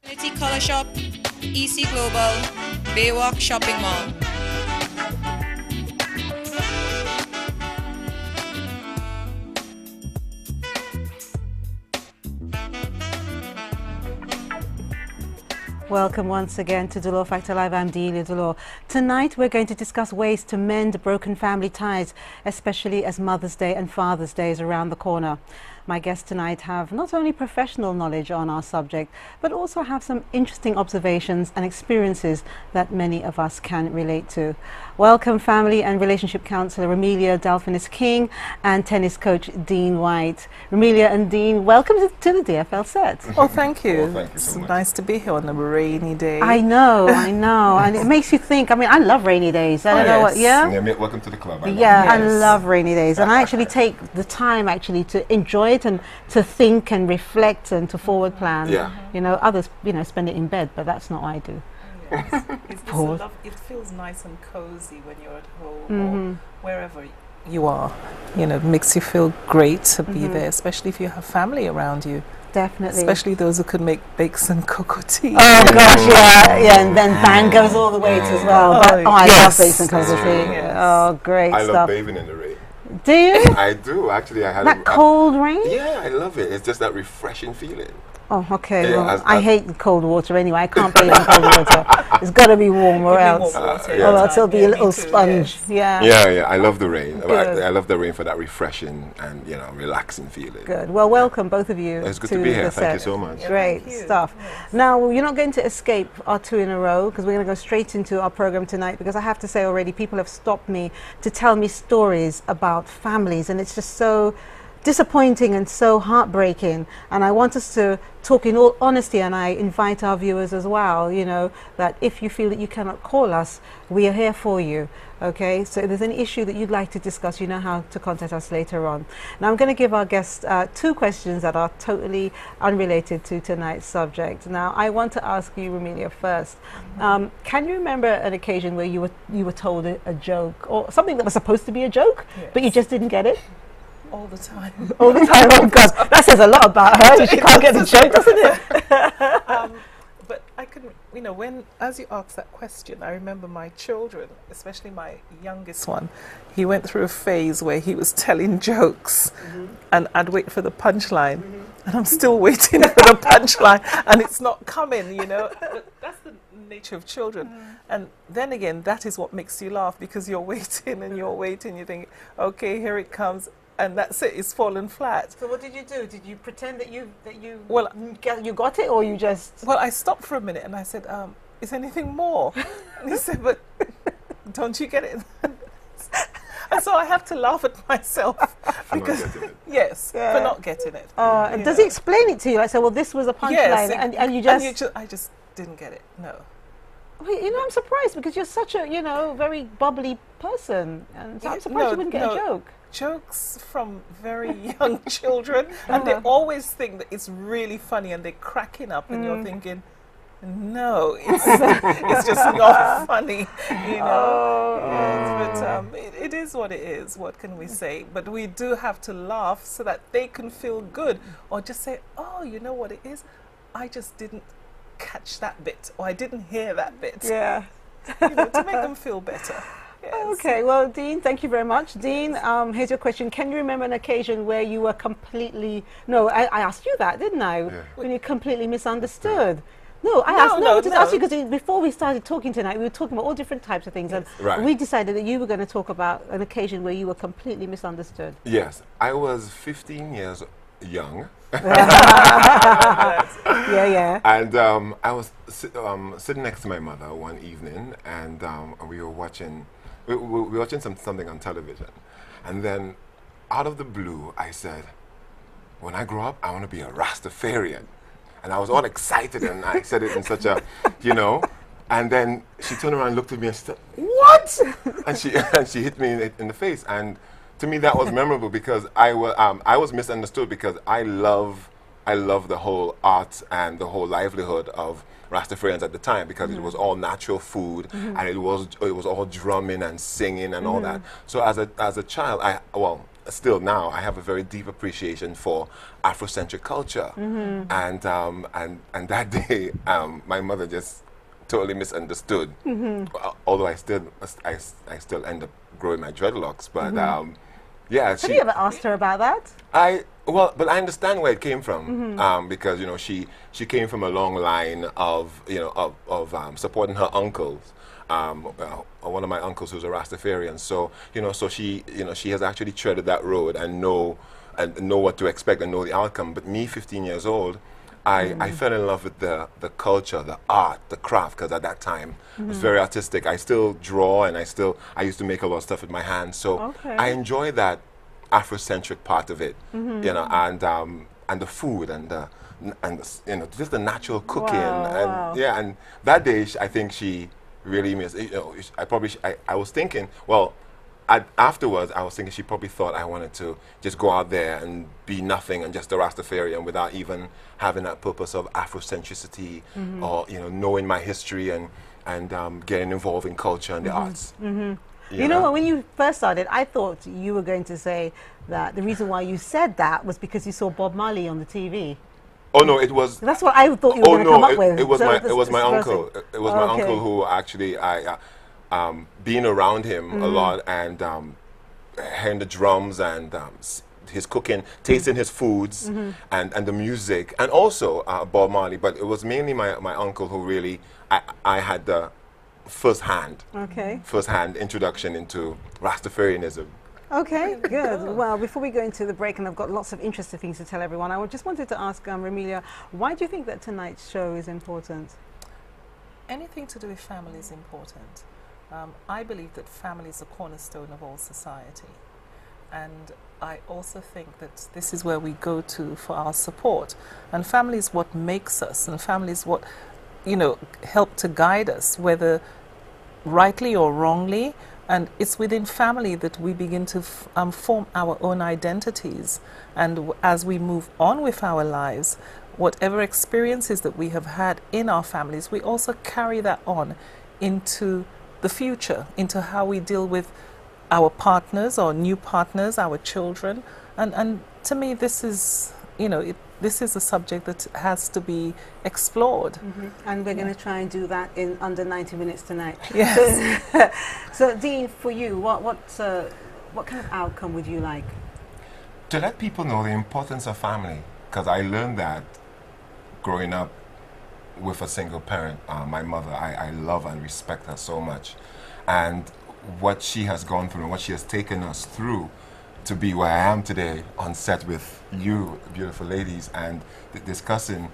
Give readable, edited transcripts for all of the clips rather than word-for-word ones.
Unity Color Shop, EC Global, Baywalk Shopping Mall. Welcome once again to Dolor Factor Live. I'm Delia Dolor. Tonight we're going to discuss ways to mend broken family ties, especially as Mother's Day and Father's Day is around the corner. My guests tonight have not only professional knowledge on our subject, but also have some interesting observations and experiences that many of us can relate to. Welcome family and relationship counsellor Amelia Delphinis King and tennis coach Dean White. Amelia and Dean, welcome to the DFL set. Oh, thank you. Oh, thank you so It's much. nice to be here on a rainy day. I know, and it makes you think. I mean, I love rainy days. I don't know what, yes. yeah? Welcome to the club. I love Yeah, it. I Yes. love rainy days, and I actually take the time actually to enjoy it and to think and reflect and to forward plan. Yeah. You know, others, spend it in bed, but that's not what I do. Pause. It feels nice and cozy when you're at home Mm-hmm. or wherever you are. You know, it makes you feel great to be there, especially if you have family around you. Definitely. Especially those who can make bakes and cocoa tea. Oh gosh, yeah, and then bang goes all the way as well. But, I yes. love Basin Cocoa Tea. Yes. Oh, great I love stuff. bathing in the rain. Do you? I do actually. I had That cold rain? Yeah, I love it. It's just that refreshing feeling. Oh, okay. Yeah, Well, as- I hate cold water anyway. I can't bathe in cold water. It's got to be warm or Give me else. more water yeah. Or else it'll be a Yeah, me little too, sponge. yes. Yeah. I love the rain. Good. I love the rain for that refreshing and relaxing feeling. Good. Well, welcome both of you. It's good to be here. the Thank you set. so much. Yeah, Great thank you. stuff. Now, you're not going to escape our two in a row because we're going to go straight into our program tonight, because I have to say already people have stopped me to tell me stories about families, and it's just so disappointing and so heartbreaking, and I want us to talk in all honesty, and I invite our viewers as well, that if you feel that you cannot call us, we are here for you. Okay, so if there's any issue that you'd like to discuss, you know how to contact us later on. Now I'm going to give our guests two questions that are totally unrelated to tonight's subject. Now I want to ask you, Amelia, first. Can you remember an occasion where you were told a joke or something that was supposed to be a joke, but you just didn't get it? All the time. All the time. Oh God, that says a lot about her. She can't get the joke, doesn't it? But I can, as you asked that question, I remember my children, especially my youngest one, he went through a phase where he was telling jokes and I'd wait for the punchline and I'm still waiting for the punchline and it's not coming, But that's the nature of children. And then again, that is what makes you laugh, because you're waiting and you're waiting, you think, okay, here it comes. And that's it, it's fallen flat. So what did you do? Did you pretend that you Well, you got it, or you just? Well, I stopped for a minute and I said, is anything more? And he said, but don't you get it? And so I have to laugh at myself. For not getting it. Yes, Yeah. for not getting it. And does he explain it to you? Like, say, well, this was a punchline, Yes, and you just. I just didn't get it, no. Well, I'm surprised, because you're such a very bubbly person, and so I'm surprised you wouldn't get a joke. Jokes from very young children, and they always think that it's really funny and they're cracking up and you're thinking, no, it's just not funny, Yes, but it is what it is. What can we say? But we do have to laugh so that they can feel good, or just say, oh, you know what it is? I just didn't catch that bit, or I didn't hear that bit. Yeah. To make them feel better. Yes. Okay, well, Dean, thank you very much. Dean, here's your question. Can you remember an occasion where you were completely... No, I asked you that, didn't I? Yeah. When you completely misunderstood. No, I just asked you because before we started talking tonight, we were talking about all different types of things, and Right. we decided that you were going to talk about an occasion where you were completely misunderstood. Yes, I was 15 years young, Yeah. and I was sitting next to my mother one evening, and we were watching. We were watching something on television, and then out of the blue, I said, when I grow up, I want to be a Rastafarian. And I was all excited, and I said it in such a, and then she turned around and looked at me and said, what? and she hit me in the face. And to me, that was memorable, because I was misunderstood, because I love the whole art and the whole livelihood of Rastafarians at the time, because it was all natural food, and it was all drumming and singing and all that. So as a child, still now, I have a very deep appreciation for Afrocentric culture. And that day, my mother just totally misunderstood. Although I still end up growing my dreadlocks, but yeah. Have you ever asked her about that? But I understand where it came from, because she came from a long line of supporting her uncles. One of my uncles who's a Rastafarian, so she has actually treaded that road and know what to expect and know the outcome. But me, 15 years old, I fell in love with the culture, the art, the craft, because at that time I was very artistic. I still draw, and I used to make a lot of stuff with my hands. So I enjoy that Afrocentric part of it, and the food and just the natural cooking, and that day I think she really missed. I was thinking, afterwards I was thinking she probably thought I wanted to just go out there and be nothing and just a Rastafarian without even having that purpose of Afrocentricity or knowing my history and getting involved in culture and the arts. You know what, when you first started, I thought you were going to say that the reason why you said that was because you saw Bob Marley on the TV. Oh no, it was. That's what I thought you were going to come up with. It was my uncle. It was my uncle who actually being around him a lot and hearing the drums and his cooking, tasting his foods and the music, and also Bob Marley. But it was mainly my uncle who really I had the first-hand introduction into Rastafarianism. Okay, good. Well, before we go into the break, and I've got lots of interesting things to tell everyone, I just wanted to ask Remilia, why do you think that tonight's show is important? Anything to do with family is important. I believe that family is the cornerstone of all society. And I also think that this is where we go to for our support. And family is what makes us, and family is what, help to guide us, whether rightly or wrongly. And it's within family that we begin to form our own identities. And as we move on with our lives, whatever experiences that we have had in our families, we also carry that on into the future, into how we deal with our partners or new partners, our children. And to me, this is, this is a subject that has to be explored. And we're going to try and do that in under 90 minutes tonight. Yes. So Dean, for you, what kind of outcome would you like? To let people know the importance of family, because I learned that growing up with a single parent, my mother. I love and respect her so much. And what she has gone through and what she has taken us through to be where I am today on set with you, beautiful ladies, and discussing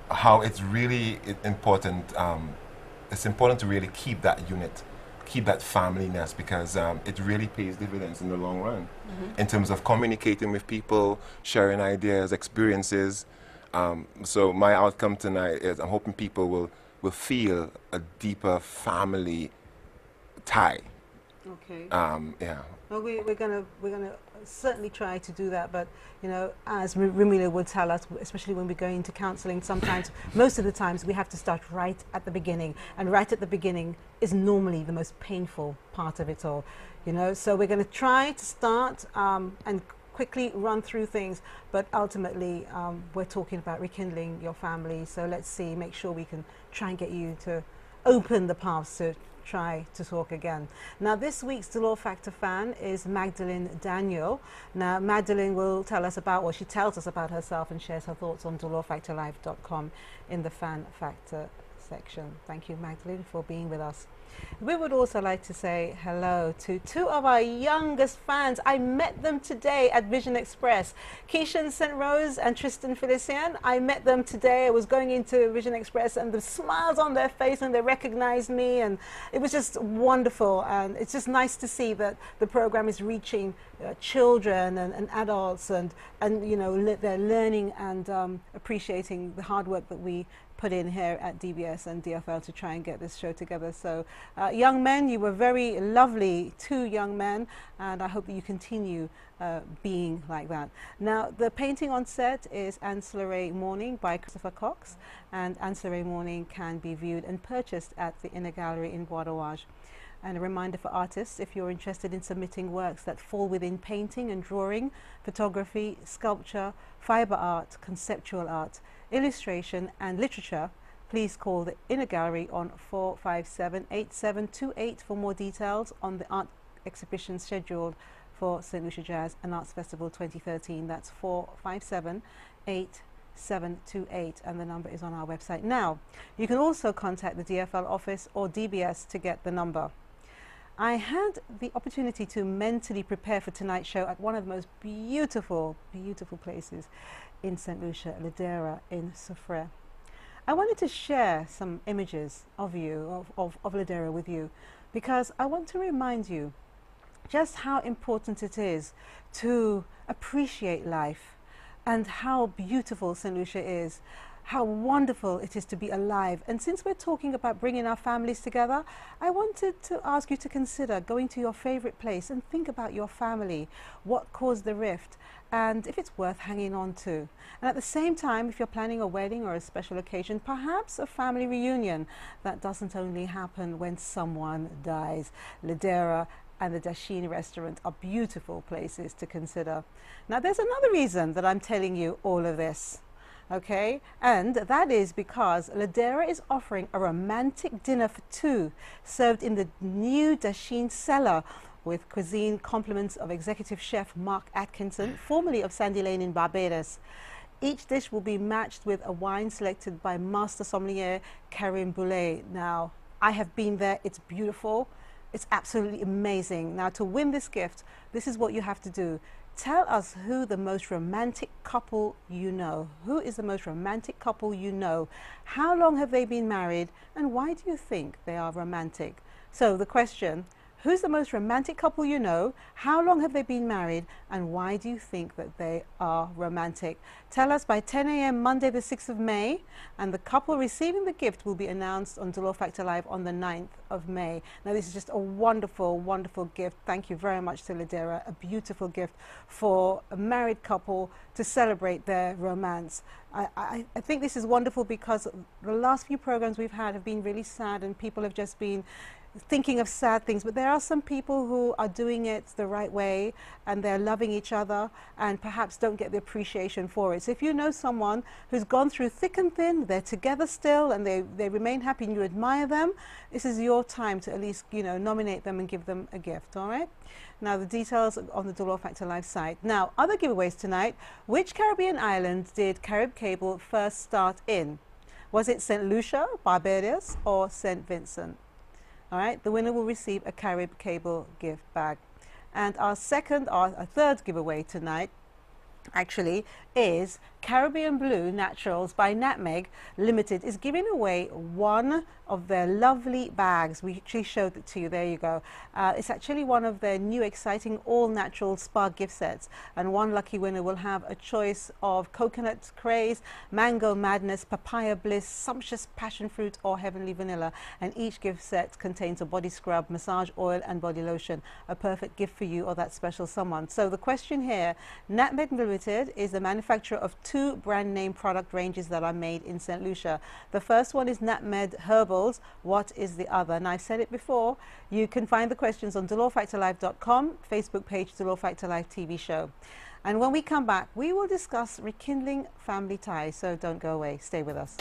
how it's really important. It's important to really keep that unit, keep that family-ness, because it really pays dividends in the long run in terms of communicating with people, sharing ideas, experiences. So my outcome tonight is I'm hoping people will feel a deeper family tie. Okay. Yeah. Well, we're gonna certainly try to do that, but as Remilia would tell us, especially when we go into counselling, sometimes, most of the times, we have to start right at the beginning, and right at the beginning is normally the most painful part of it all. So we're going to try to start and quickly run through things, but ultimately we're talking about rekindling your family. So let's see, make sure we can try and get you to open the paths to try to talk again. Now, this week's Dolor Factor fan is Magdalene Daniel. Now, Magdalene will tell us about, well, she tells us about herself and shares her thoughts on dolorfactorlive.com in the Fan Factor section. Thank you, Magdalene, for being with us. We would also like to say hello to two of our youngest fans. I met them today at Vision Express. Keishan St. Rose and Tristan Felician. I met them today. I was going into Vision Express and the smiles on their face, and they recognized me, and it was just wonderful. And it's just nice to see that the program is reaching children and adults, and they're learning and appreciating the hard work that we put in here at DBS and DFL to try and get this show together. So young men, you were very lovely, two young men, and I hope that you continue being like that. Now, the painting on set is Ancillary Morning by Christopher Cox, and Ancillary Morning can be viewed and purchased at the Inner Gallery in Bois d'Arage. And a reminder for artists, if you're interested in submitting works that fall within painting and drawing, photography, sculpture, fiber art, conceptual art, illustration and literature, please call the Inner Gallery on 457-8728 for more details on the art exhibition scheduled for St. Lucia Jazz and Arts Festival 2013. That's 457-8728, and the number is on our website. Now, you can also contact the DFL office or DBS to get the number. I had the opportunity to mentally prepare for tonight's show at one of the most beautiful, beautiful places in St. Lucia, Ladera in Soufrière. I wanted to share some images of Ladera with you, because I want to remind you just how important it is to appreciate life and how beautiful St. Lucia is, how wonderful it is to be alive. And since we're talking about bringing our families together, I wanted to ask you to consider going to your favorite place and think about your family, what caused the rift, and if it's worth hanging on to. And at the same time, if you're planning a wedding or a special occasion, perhaps a family reunion that doesn't only happen when someone dies. Ladera and the Dasheen restaurant are beautiful places to consider. Now, there's another reason that I'm telling you all of this, okay? And that is because Ladera is offering a romantic dinner for two, served in the new Dasheen cellar, with cuisine compliments of executive chef Mark Atkinson, formerly of Sandy Lane in Barbados. Each dish will be matched with a wine selected by master sommelier Karim Boulay. Now, I have been there, it's beautiful. It's absolutely amazing. Now, to win this gift, this is what you have to do. Tell us who the most romantic couple you know. Who is the most romantic couple you know? How long have they been married? And why do you think they are romantic? So the question, who's the most romantic couple you know? How long have they been married? And why do you think that they are romantic? Tell us by 10 a.m. Monday the 6th of May, and the couple receiving the gift will be announced on Dolor Factor Live on the 9th of May. Now, this is just a wonderful, wonderful gift. Thank you very much to Ladera. A beautiful gift for a married couple to celebrate their romance. I think this is wonderful because the last few programs we've had have been really sad, and people have just been thinking of sad things, but there are some people who are doing it the right way, and they're loving each other and perhaps don't get the appreciation for it. So if you know someone who's gone through thick and thin, they're together still, and they remain happy and you admire them, this is your time to at least, you know, nominate them and give them a gift, all right? Now, the details are on the Dolor Factor Live site. Now, other giveaways tonight. Which Caribbean island did Carib Cable first start in? Was it St. Lucia, Barbados, or St. Vincent? All right, the winner will receive a Carib Cable gift bag. And our third giveaway tonight actually is Caribbean Blue Naturals by Nutmeg Limited is giving away one of their lovely bags. We actually showed it to you. There you go. It's actually one of their new exciting all-natural spa gift sets, and one lucky winner will have a choice of Coconut Craze, Mango Madness, Papaya Bliss, Sumptuous Passion Fruit, or Heavenly Vanilla. And each gift set contains a body scrub, massage oil, and body lotion, a perfect gift for you or that special someone. So the question here, Nutmeg Limited is the manufacturer of two brand name product ranges that are made in St. Lucia. The first one is Nutmeg Herbals. What is the other? And I've said it before, you can find the questions on dolorfactorlive.com, Facebook page Dolor Factor Live TV show. And when we come back, we will discuss rekindling family ties. So don't go away. Stay with us.